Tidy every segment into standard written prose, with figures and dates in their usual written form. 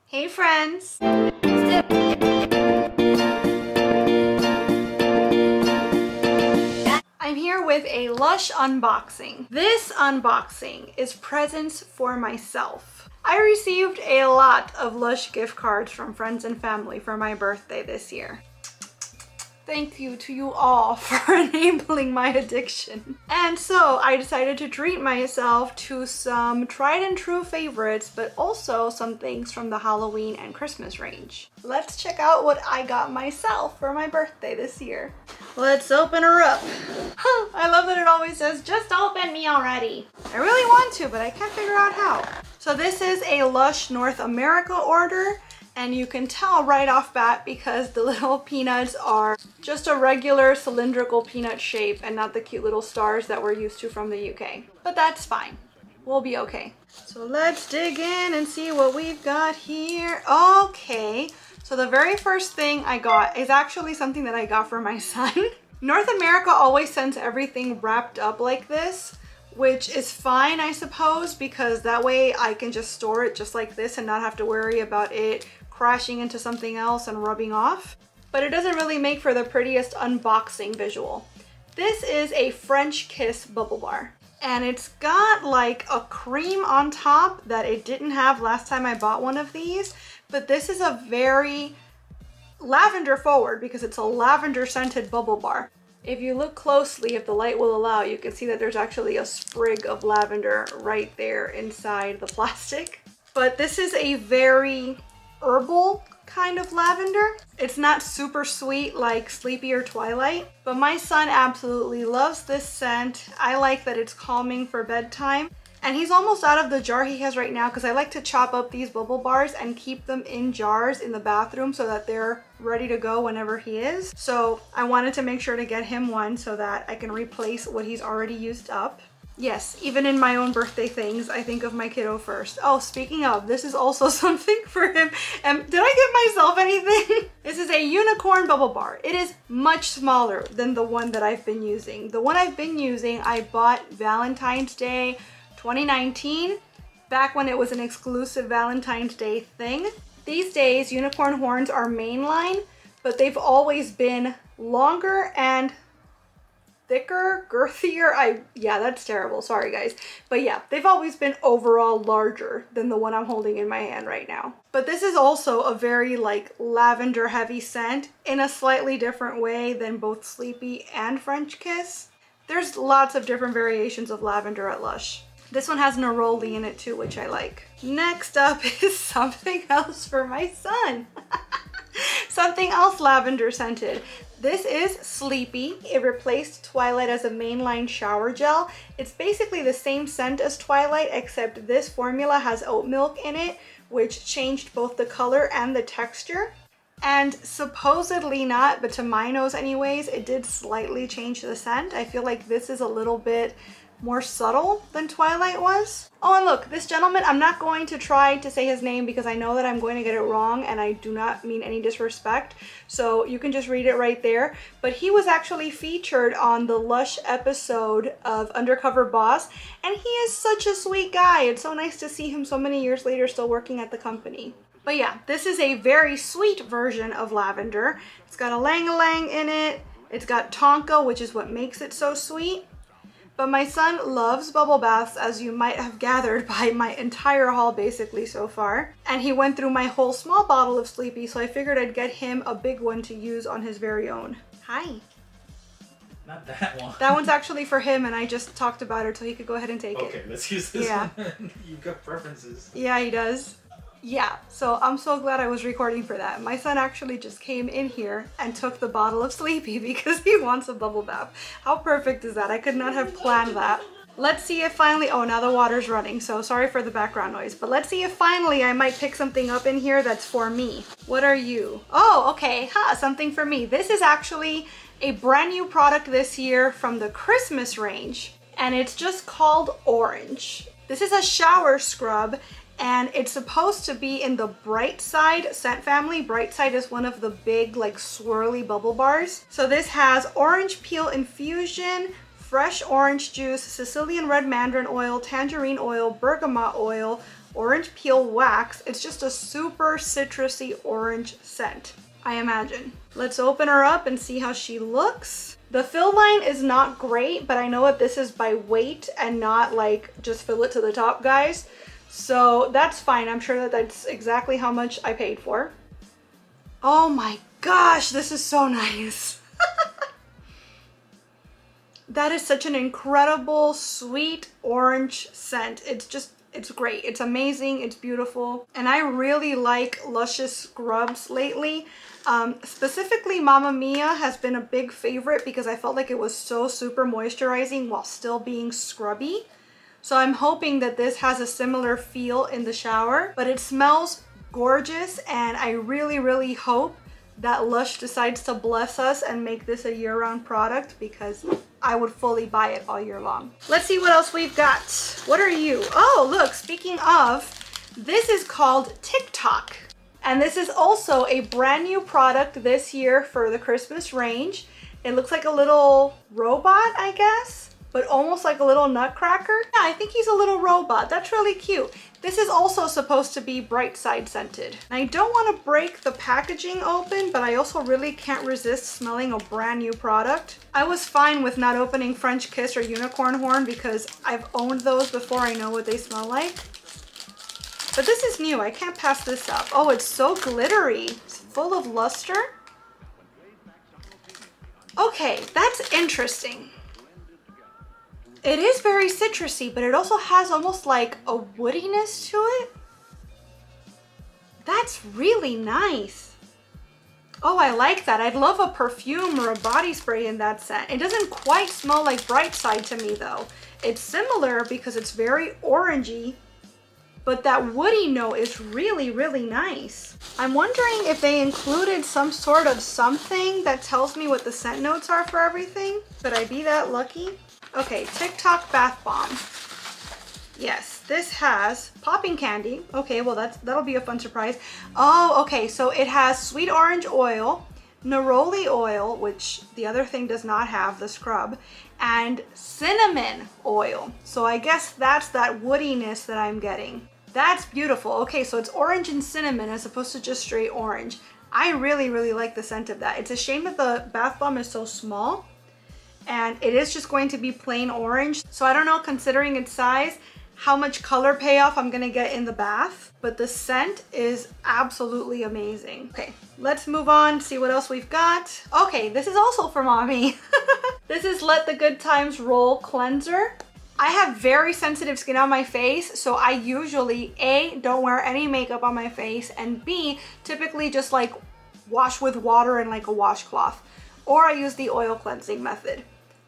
Hey friends! I'm here with a Lush unboxing. This unboxing is presents for myself. I received a lot of Lush gift cards from friends and family for my birthday this year. Thank you to you all for enabling my addiction. And so I decided to treat myself to some tried and true favorites, but also some things from the Halloween and Christmas range. Let's check out what I got myself for my birthday this year. Let's open her up. I love that it always says, just open me already. I really want to, but I can't figure out how. So this is a Lush North America order. And you can tell right off bat because the little peanuts are just a regular cylindrical peanut shape and not the cute little stars that we're used to from the UK. But that's fine. We'll be okay. So let's dig in and see what we've got here. Okay, so the very first thing I got is actually something that I got for my son. North America always sends everything wrapped up like this, which is fine, I suppose, because that way I can just store it just like this and not have to worry about it crashing into something else and rubbing off. But it doesn't really make for the prettiest unboxing visual. This is a French Kiss bubble bar. And it's got like a cream on top that it didn't have last time I bought one of these. But this is a very lavender forward because it's a lavender scented bubble bar. If you look closely, if the light will allow, you can see that there's actually a sprig of lavender right there inside the plastic. But this is a very herbal kind of lavender. It's not super sweet like Sleepy or Twilight, but my son absolutely loves this scent. I like that it's calming for bedtime. And he's almost out of the jar he has right now because I like to chop up these bubble bars and keep them in jars in the bathroom so that they're ready to go whenever he is. So I wanted to make sure to get him one so that I can replace what he's already used up. Yes, even in my own birthday things, I think of my kiddo first. Oh, speaking of, this is also something for him. And did I get myself anything? This is a unicorn bubble bar. It is much smaller than the one that I've been using. The one I've been using, I bought Valentine's Day 2019, back when it was an exclusive Valentine's Day thing. These days, unicorn horns are Mainline, but they've always been longer and thicker, girthier. Yeah, that's terrible. Sorry, guys. But yeah, they've always been overall larger than the one I'm holding in my hand right now. But this is also a very like lavender heavy scent in a slightly different way than both Sleepy and French Kiss. There's lots of different variations of lavender at Lush. This one has neroli in it too, which I like. Next up is something else for my son. Something else lavender scented. This is Sleepy. It replaced Twilight as a mainline shower gel. It's basically the same scent as Twilight, except this formula has oat milk in it, which changed both the color and the texture. And supposedly not, but to my nose anyways, it did slightly change the scent. I feel like this is a little bit more subtle than Twilight was. Oh, and look, this gentleman, I'm not going to try to say his name because I know that I'm going to get it wrong and I do not mean any disrespect. So you can just read it right there. But he was actually featured on the Lush episode of Undercover Boss, and he is such a sweet guy. It's so nice to see him so many years later still working at the company. But yeah, this is a very sweet version of lavender. It's got a lang-a-lang in it. It's got tonka, which is what makes it so sweet. But my son loves bubble baths, as you might have gathered by my entire haul basically so far. And he went through my whole small bottle of Sleepy, so I figured I'd get him a big one to use on his very own. Hi. Not that one. That one's actually for him, and I just talked about it so he could go ahead and take it. Okay, let's use this one. You've got preferences. Yeah, he does. Yeah, so I'm so glad I was recording for that. My son actually just came in here and took the bottle of Sleepy because he wants a bubble bath. How perfect is that? I could not have planned that. Let's see if finally, oh, now the water's running, so sorry for the background noise, but let's see if finally I might pick something up in here that's for me. What are you? Oh, okay, something for me. This is actually a brand new product this year from the Christmas range, and it's just called Orange. This is a shower scrub, and it's supposed to be in the Bright Side scent family. Bright Side is one of the big like swirly bubble bars. So this has orange peel infusion, fresh orange juice, Sicilian red mandarin oil, tangerine oil, bergamot oil, orange peel wax. It's just a super citrusy orange scent, I imagine. Let's open her up and see how she looks. The fill line is not great, but I know that this is by weight and not like just fill it to the top, guys. So that's fine. I'm sure that that's exactly how much I paid for. Oh my gosh, this is so nice. That is such an incredible, sweet orange scent. It's great. It's amazing. It's beautiful. And I really like Lush's scrubs lately. Specifically, Mamma Mia has been a big favorite because I felt like it was so super moisturizing while still being scrubby. So I'm hoping that this has a similar feel in the shower, but it smells gorgeous, and I really, really hope that Lush decides to bless us and make this a year-round product, because I would fully buy it all year long. Let's see what else we've got. What are you? Oh, look, speaking of, this is called TikTok. And this is also a brand new product this year for the Christmas range. It looks like a little robot, I guess, but almost like a little nutcracker. Yeah, I think he's a little robot. That's really cute. This is also supposed to be bright side scented. I don't want to break the packaging open, but I also really can't resist smelling a brand new product. I was fine with not opening French Kiss or Unicorn Horn because I've owned those before. I know what they smell like. But this is new. I can't pass this up. Oh, it's so glittery. It's full of luster. Okay, that's interesting. It is very citrusy, but it also has almost like a woodiness to it. That's really nice. Oh, I like that. I'd love a perfume or a body spray in that scent. It doesn't quite smell like Bright Side to me though. It's similar because it's very orangey, but that woody note is really, really nice. I'm wondering if they included some sort of something that tells me what the scent notes are for everything. Could I be that lucky? Okay, TikTok bath bomb. Yes, this has popping candy. Okay, well that'll be a fun surprise. Oh, okay, so it has sweet orange oil, neroli oil, which the other thing does not have, the scrub, and cinnamon oil. So I guess that's that woodiness that I'm getting. That's beautiful. Okay, so it's orange and cinnamon as opposed to just straight orange. I really, really like the scent of that. It's a shame that the bath bomb is so small, and it is just going to be plain orange. So I don't know, considering its size, how much color payoff I'm gonna get in the bath, but the scent is absolutely amazing. Okay, let's move on, see what else we've got. Okay, this is also for mommy. This is Let the Good Times Roll Cleanser. I have very sensitive skin on my face, so I usually, A, don't wear any makeup on my face, and B, typically just like wash with water and like a washcloth, or I use the oil cleansing method.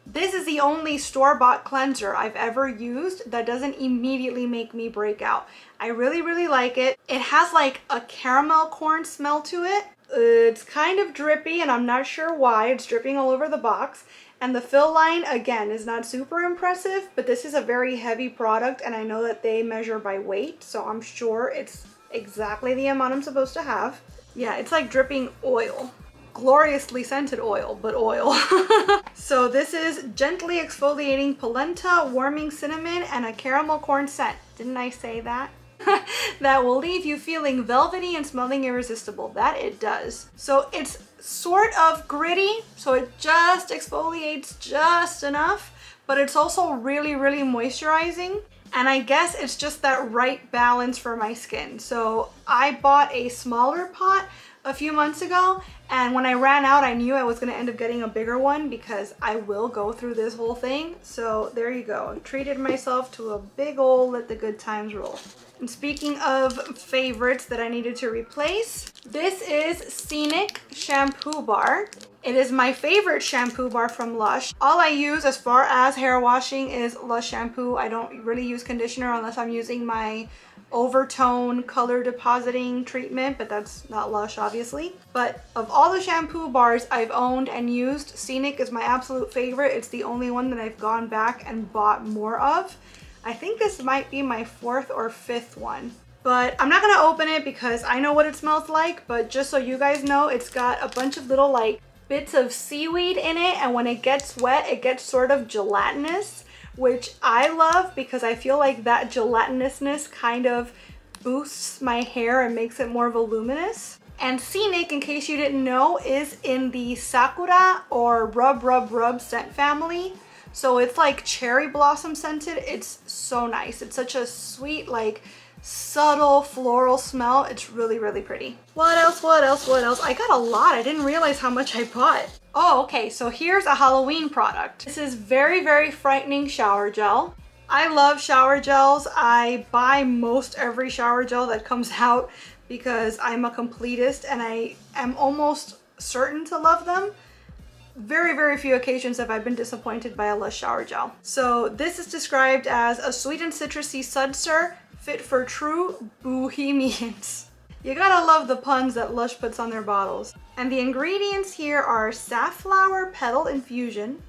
This is the only store-bought cleanser I've ever used that doesn't immediately make me break out. I really, really like it. It has like a caramel corn smell to it. It's kind of drippy and I'm not sure why. It's dripping all over the box. And the fill line, again, is not super impressive, but this is a very heavy product and I know that they measure by weight, so I'm sure it's exactly the amount I'm supposed to have. Yeah, it's like dripping oil. Gloriously scented oil, but oil. So this is gently exfoliating polenta, warming cinnamon, and a caramel corn scent. Didn't I say that? That will leave you feeling velvety and smelling irresistible. That it does. So it's sort of gritty, so it just exfoliates just enough, but it's also really, really moisturizing. And I guess it's just that right balance for my skin. So I bought a smaller pot a few months ago, and when I ran out, I knew I was going to end up getting a bigger one because I will go through this whole thing. So there you go. I treated myself to a big ol' Let the Good Times Roll. And speaking of favorites that I needed to replace, this is Scenic Shampoo Bar. It is my favorite shampoo bar from Lush. All I use as far as hair washing is Lush shampoo. I don't really use conditioner unless I'm using my overtone color depositing treatment, but that's not Lush obviously. But of all the shampoo bars I've owned and used, Scenic is my absolute favorite. It's the only one that I've gone back and bought more of. I think this might be my 4th or 5th one. But I'm not gonna open it because I know what it smells like, but just so you guys know, it's got a bunch of little like bits of seaweed in it, and when it gets wet, it gets sort of gelatinous, which I love because I feel like that gelatinousness kind of boosts my hair and makes it more voluminous. And Scenic, in case you didn't know, is in the Sakura or Rub Rub Rub scent family. So it's like cherry blossom scented. It's so nice. It's such a sweet, like subtle floral smell. It's really, really pretty. What else? What else? What else? I got a lot. I didn't realize how much I bought. Oh, okay. So here's a Halloween product. This is very, very frightening shower gel. I love shower gels. I buy most every shower gel that comes out because I'm a completist and I am almost certain to love them. Very, very few occasions have I been disappointed by a Lush shower gel. So this is described as a sweet and citrusy sudster fit for true bohemians. You gotta love the puns that Lush puts on their bottles. And the ingredients here are safflower petal infusion,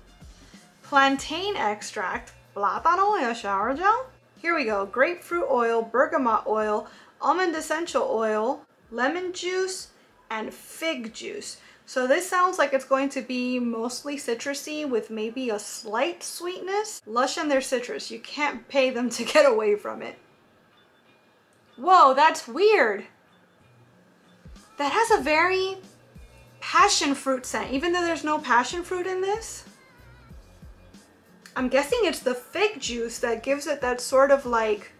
plantain extract, plátano shower gel. Here we go, grapefruit oil, bergamot oil, almond essential oil, lemon juice, and fig juice. So this sounds like it's going to be mostly citrusy with maybe a slight sweetness. Lush and their citrus, you can't pay them to get away from it. Whoa, that's weird. That has a very passion fruit scent, even though there's no passion fruit in this. I'm guessing it's the fig juice that gives it that sort of like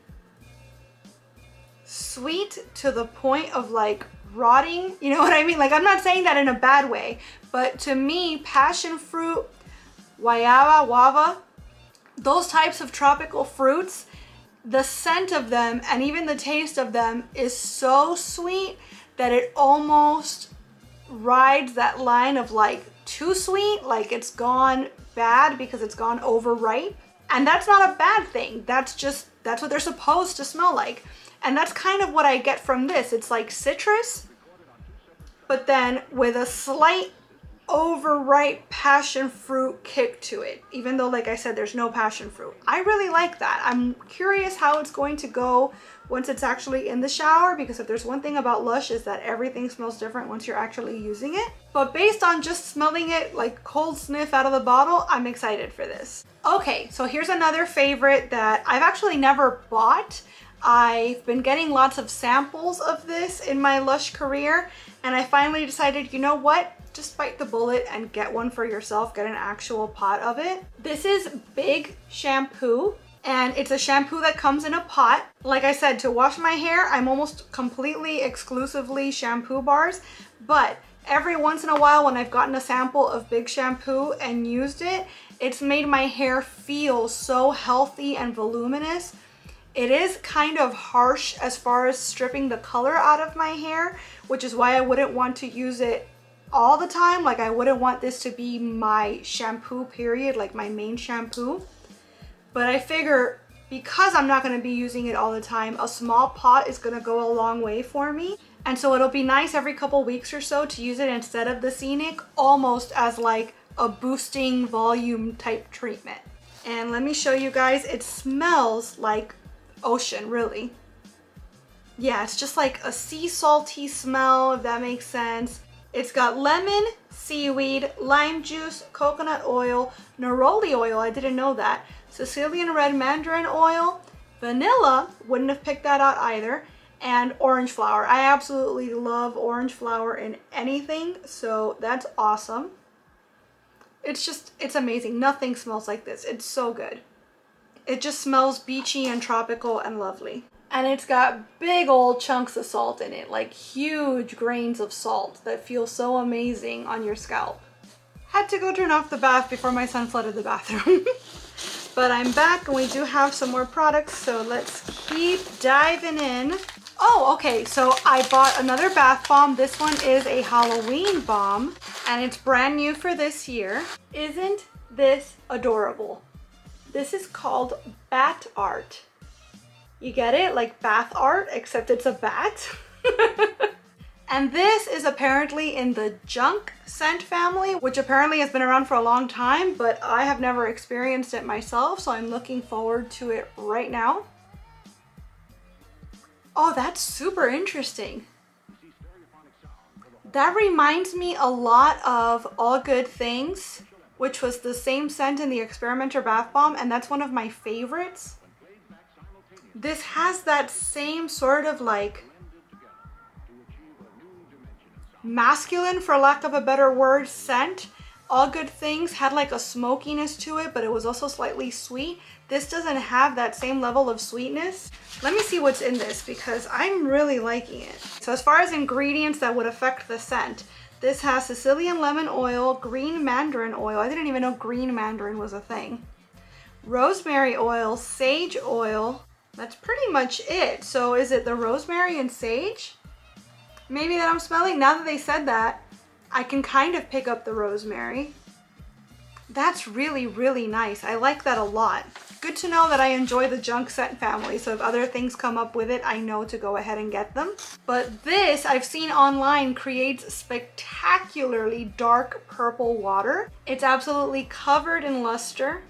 sweet to the point of like rotting, you know what I mean? Like, I'm not saying that in a bad way, but to me, passion fruit, guayaba, guava, those types of tropical fruits, the scent of them and even the taste of them is so sweet that it almost rides that line of like too sweet, like it's gone bad because it's gone overripe. And that's not a bad thing. That's what they're supposed to smell like. And that's kind of what I get from this. It's like citrus, but then with a slight overripe passion fruit kick to it, even though, like I said, there's no passion fruit. I really like that. I'm curious how it's going to go once it's actually in the shower, because if there's one thing about Lush is that everything smells different once you're actually using it. But based on just smelling it like cold sniff out of the bottle, I'm excited for this. Okay, so here's another favorite that I've actually never bought. I've been getting lots of samples of this in my Lush career, and I finally decided, you know what? Just bite the bullet and get one for yourself. Get an actual pot of it. This is Big Shampoo, and it's a shampoo that comes in a pot. Like I said, to wash my hair, I'm almost completely exclusively shampoo bars, but every once in a while when I've gotten a sample of Big Shampoo and used it, it's made my hair feel so healthy and voluminous. It is kind of harsh as far as stripping the color out of my hair, which is why I wouldn't want to use it all the time. Like, I wouldn't want this to be my shampoo period, like my main shampoo. But I figure because I'm not going to be using it all the time, a small pot is going to go a long way for me. And so it'll be nice every couple weeks or so to use it instead of the Scenic, almost as like a boosting volume type treatment. And let me show you guys, it smells like ocean, really. Yeah, it's just like a sea salty smell, if that makes sense. It's got lemon, seaweed, lime juice, coconut oil, neroli oil, I didn't know that, Sicilian red mandarin oil, vanilla, wouldn't have picked that out either, and orange flower. I absolutely love orange flower in anything, so that's awesome. It's amazing. Nothing smells like this. It's so good. It just smells beachy and tropical and lovely. And it's got big old chunks of salt in it, like huge grains of salt that feel so amazing on your scalp. Had to go turn off the bath before my son flooded the bathroom. But I'm back and we do have some more products, so let's keep diving in. Oh, okay, so I bought another bath bomb. This one is a Halloween bomb and it's brand new for this year. Isn't this adorable? This is called Bat Art. You get it? Like bath art, except it's a bat. And this is apparently in the junk scent family, which apparently has been around for a long time, but I have never experienced it myself, so I'm looking forward to it right now. Oh, that's super interesting. That reminds me a lot of All Good Things, which was the same scent in the Experimenter Bath Bomb, and that's one of my favorites. This has that same sort of like masculine, for lack of a better word, scent. All Good Things had like a smokiness to it, but it was also slightly sweet. This doesn't have that same level of sweetness. Let me see what's in this because I'm really liking it. So as far as ingredients that would affect the scent, this has Sicilian lemon oil, green mandarin oil. I didn't even know green mandarin was a thing. Rosemary oil, sage oil. That's pretty much it. So is it the rosemary and sage? Maybe that I'm smelling? Now that they said that, I can kind of pick up the rosemary. That's really, really nice. I like that a lot. Good to know that I enjoy the junk scent family, so if other things come up with it, I know to go ahead and get them. But this, I've seen online, creates spectacularly dark purple water. It's absolutely covered in luster.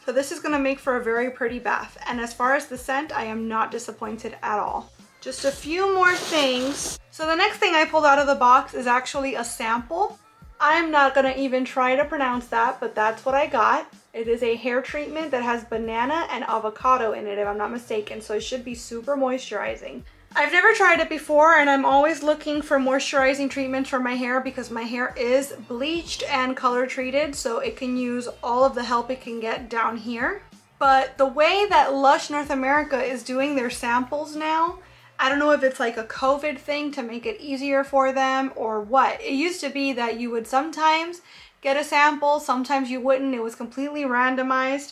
So this is gonna make for a very pretty bath. And as far as the scent, I am not disappointed at all. Just a few more things. So the next thing I pulled out of the box is actually a sample. I'm not gonna even try to pronounce that, but that's what I got. It is a hair treatment that has banana and avocado in it, if I'm not mistaken, so it should be super moisturizing. I've never tried it before, and I'm always looking for moisturizing treatments for my hair because my hair is bleached and color treated, so it can use all of the help it can get down here. But the way that Lush North America is doing their samples now, I don't know if it's like a COVID thing to make it easier for them or what. It used to be that you would sometimes get a sample, sometimes you wouldn't. It was completely randomized.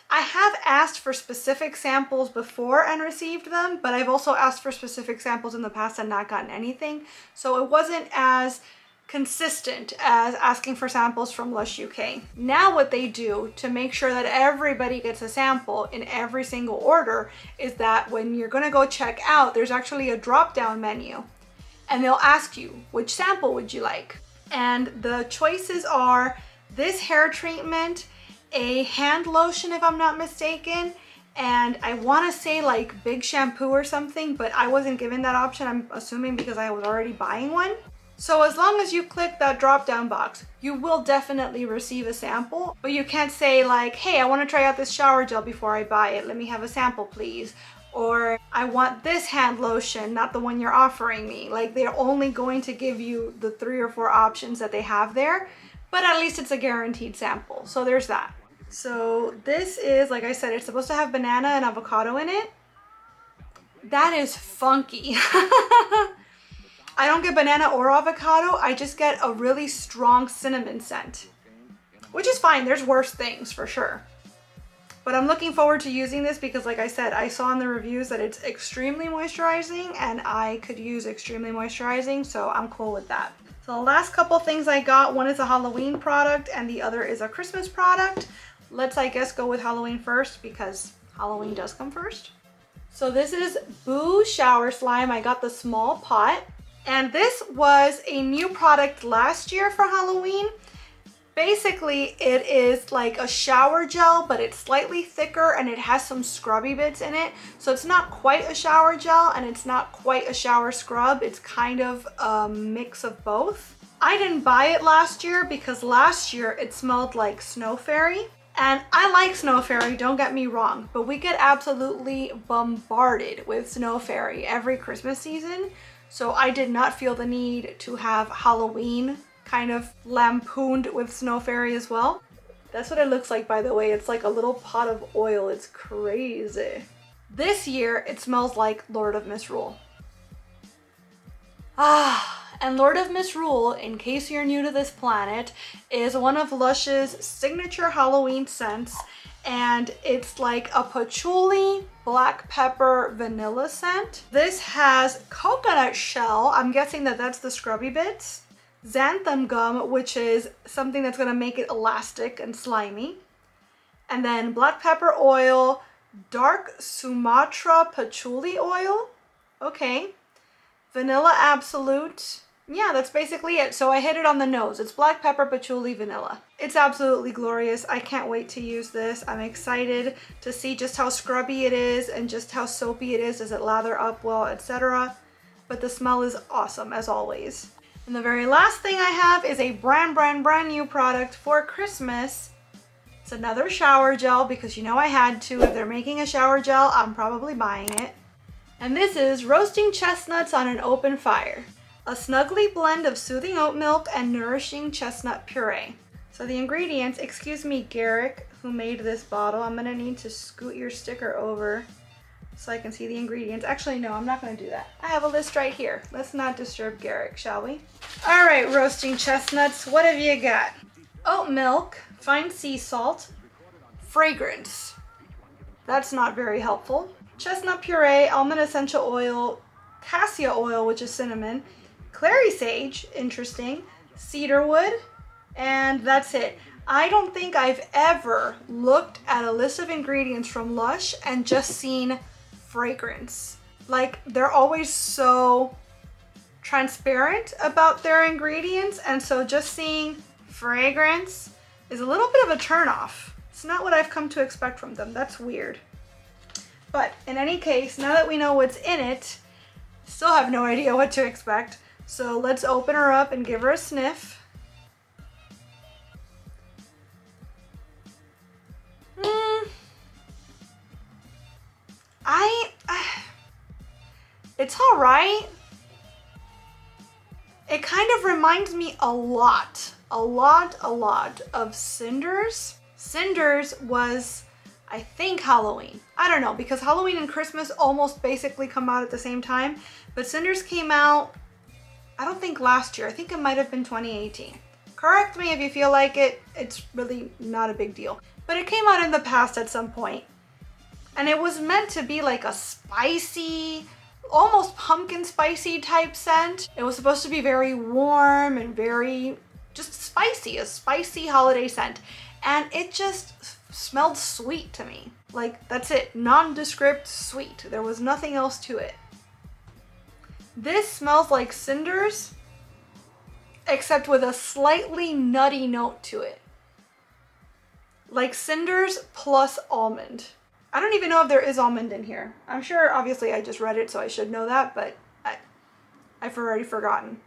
I have asked for specific samples before and received them, but I've also asked for specific samples in the past and not gotten anything. So it wasn't as consistent as asking for samples from Lush UK. Now what they do to make sure that everybody gets a sample in every single order is that when you're gonna go check out, there's actually a drop-down menu and they'll ask you, which sample would you like? And the choices are this hair treatment, a hand lotion if I'm not mistaken, and I want to say like big shampoo or something, but I wasn't given that option, I'm assuming because I was already buying one. So as long as you click that drop down box, you will definitely receive a sample, but you can't say like, hey, I want to try out this shower gel before I buy it. Let me have a sample, please. Or I want this hand lotion, not the one you're offering me. Like they're only going to give you the 3 or 4 options that they have there, but at least it's a guaranteed sample. So there's that. So this is, like I said, it's supposed to have banana and avocado in it. That is funky. I don't get banana or avocado, I just get a really strong cinnamon scent, which is fine. There's worse things for sure. But I'm looking forward to using this because like I said, I saw in the reviews that it's extremely moisturizing and I could use extremely moisturizing, so I'm cool with that. So the last couple things I got, one is a Halloween product and the other is a Christmas product. Let's, I guess, go with Halloween first because Halloween does come first. So this is Boo Shower Slime. I got the small pot. And this was a new product last year for Halloween. Basically, it is like a shower gel, but it's slightly thicker and it has some scrubby bits in it. So it's not quite a shower gel and it's not quite a shower scrub. It's kind of a mix of both. I didn't buy it last year because last year it smelled like Snow Fairy. And I like Snow Fairy, don't get me wrong, but we get absolutely bombarded with Snow Fairy every Christmas season. So I did not feel the need to have Halloween kind of lampooned with Snow Fairy as well. That's what it looks like, by the way. It's like a little pot of oil. It's crazy. This year, it smells like Lord of Misrule. And Lord of Misrule, in case you're new to this planet, is one of Lush's signature Halloween scents. And it's like a patchouli, black pepper, vanilla scent. This has coconut shell. I'm guessing that that's the scrubby bits. Xanthan gum, which is something that's gonna make it elastic and slimy. And then black pepper oil, dark Sumatra patchouli oil. Okay. Vanilla Absolute. Yeah, that's basically it. So I hit it on the nose. It's black pepper, patchouli, vanilla. It's absolutely glorious. I can't wait to use this. I'm excited to see just how scrubby it is and just how soapy it is. Does it lather up well, etc. But the smell is awesome as always. And the very last thing I have is a brand new product for Christmas. It's another shower gel because you know I had to. If they're making a shower gel, I'm probably buying it. And this is roasting chestnuts on an open fire. A snuggly blend of soothing oat milk and nourishing chestnut puree. So the ingredients, excuse me, Garrick, who made this bottle. I'm gonna need to scoot your sticker over so I can see the ingredients. Actually, no, I'm not gonna do that. I have a list right here. Let's not disturb Garrick, shall we? All right, roasting chestnuts, what have you got? Oat milk, fine sea salt, fragrance. That's not very helpful. Chestnut puree, almond essential oil, cassia oil, which is cinnamon, clary sage, interesting, cedar wood, and that's it. I don't think I've ever looked at a list of ingredients from Lush and just seen fragrance. Like, they're always so transparent about their ingredients, and so just seeing fragrance is a little bit of a turnoff. It's not what I've come to expect from them. That's weird. But in any case, now that we know what's in it, still have no idea what to expect. So let's open her up and give her a sniff. It's all right. It kind of reminds me a lot of Cinders. Cinders was, I think, Halloween. I don't know, because Halloween and Christmas almost basically come out at the same time, but Cinders came out, I don't think last year. I think it might have been 2018. Correct me if you feel like it. It's really not a big deal. But it came out in the past at some point. And it was meant to be like a spicy, almost pumpkin spicy type scent. It was supposed to be very warm and very just spicy, a spicy holiday scent. And it just smelled sweet to me. Like, that's it, nondescript sweet. There was nothing else to it. This smells like Cinders, except with a slightly nutty note to it. Like Cinders plus almond. I don't even know if there is almond in here. I'm sure, obviously I just read it, so I should know that, but I've already forgotten.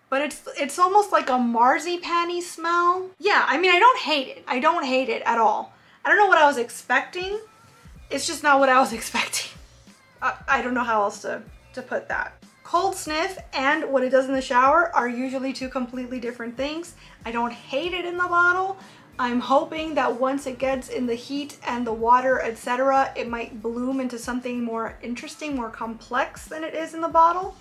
But it's almost like a marzipan-y smell. Yeah, I mean, I don't hate it. I don't hate it at all. I don't know what I was expecting. It's just not what I was expecting. I don't know how else to put that. Cold sniff and what it does in the shower are usually two completely different things. I don't hate it in the bottle. I'm hoping that once it gets in the heat and the water, etc., it might bloom into something more interesting, more complex than it is in the bottle.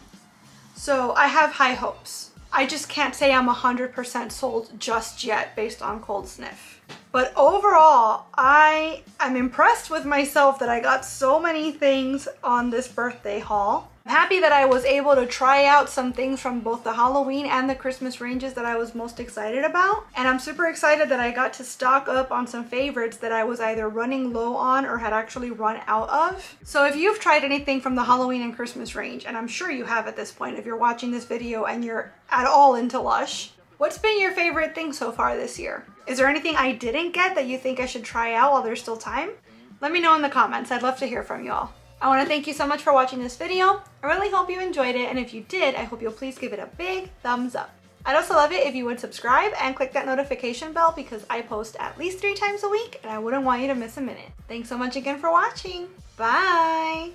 So I have high hopes. I just can't say I'm 100% sold just yet based on cold sniff. But overall, I am impressed with myself that I got so many things on this birthday haul. I'm happy that I was able to try out some things from both the Halloween and the Christmas ranges that I was most excited about. And I'm super excited that I got to stock up on some favorites that I was either running low on or had actually run out of. So if you've tried anything from the Halloween and Christmas range, and I'm sure you have at this point if you're watching this video and you're at all into Lush, what's been your favorite thing so far this year? Is there anything I didn't get that you think I should try out while there's still time? Let me know in the comments. I'd love to hear from you all. I want to thank you so much for watching this video. I really hope you enjoyed it, and if you did, I hope you'll please give it a big thumbs up. I'd also love it if you would subscribe and click that notification bell because I post at least 3 times a week and I wouldn't want you to miss a minute. Thanks so much again for watching. Bye!